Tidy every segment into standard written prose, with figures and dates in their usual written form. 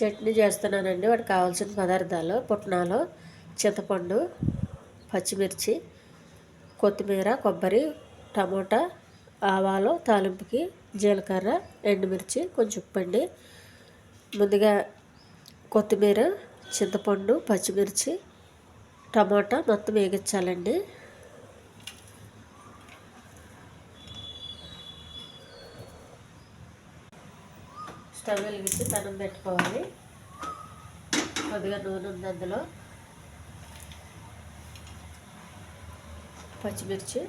చట్నీ చేస్తున్నానండి. వాటికి కావాల్సిన పదార్థాలు: పుట్నాలు, చింతపండు, పచ్చిమిర్చి, కొత్తిమీర, కొబ్బరి, టమోటా, ఆవాలు తాలింపుకి, జీలకర్ర, ఎండుమిర్చి, కొంచెం ఉప్పండి. ముందుగా కొత్తిమీర, చింతపండు, పచ్చిమిర్చి, టమోటా మొత్తం వేగించాలండి. స్టవ్ వెలిగించి పెనం పెట్టుకోవాలి. కొద్దిగా నూనె ఉంది, అందులో పచ్చిమిర్చి,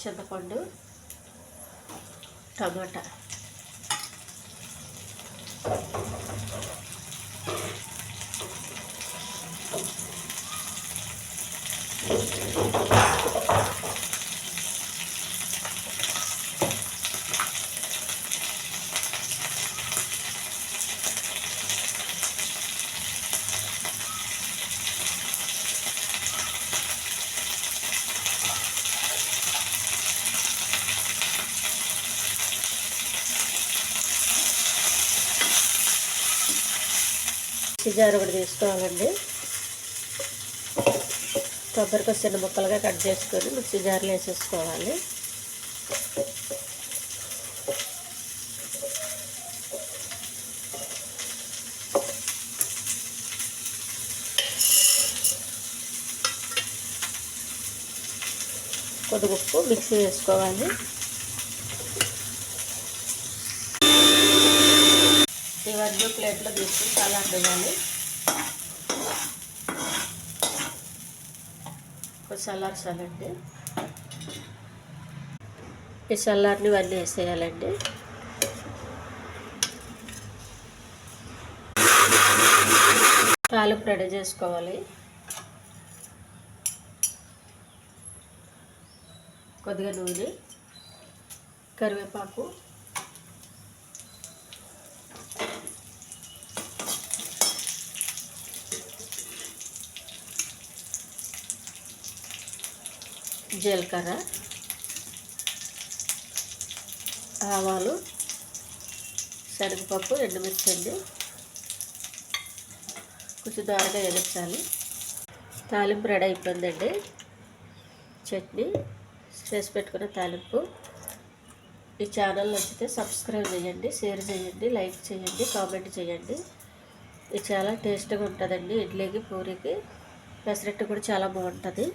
చింతపండు, టమాటా, జారు ఒకటి తీసుకోవాలండి. కొబ్బరికి చిన్న ముక్కలుగా కట్ చేసుకొని మిక్సీ జార్లో వేసేసుకోవాలి. కొద్దిగా ఉప్పు మిక్సీ వేసుకోవాలి. ఇవన్నీ ప్లేట్లో తీసుకుని చాలా అందివ్వాలి. కొంచెం చల్లార్చాలండి. ఈ చల్లారిని ఇవన్నీ వేసేయాలండి. తాలింపు రెడీ చేసుకోవాలి. కొద్దిగా నూనె, కరివేపాకు, జీలకర్ర, ఆవాలు, శనగపప్పు, ఎండుమిర్చి అండి. కొంచెం దోరగా వేయించాలి. తాలింపు రెడీ అయిపోయిందండి. చట్నీ చేసి పెట్టుకున్న తాలింపు. ఈ ఛానల్ నచ్చితే సబ్స్క్రైబ్ చేయండి, షేర్ చేయండి, లైక్ చేయండి, కామెంట్ చేయండి. ఇది చాలా టేస్ట్గా ఉంటుందండి. ఇడ్లీకి, పూరీకి, పెసరట్టు కూడా చాలా బాగుంటుంది.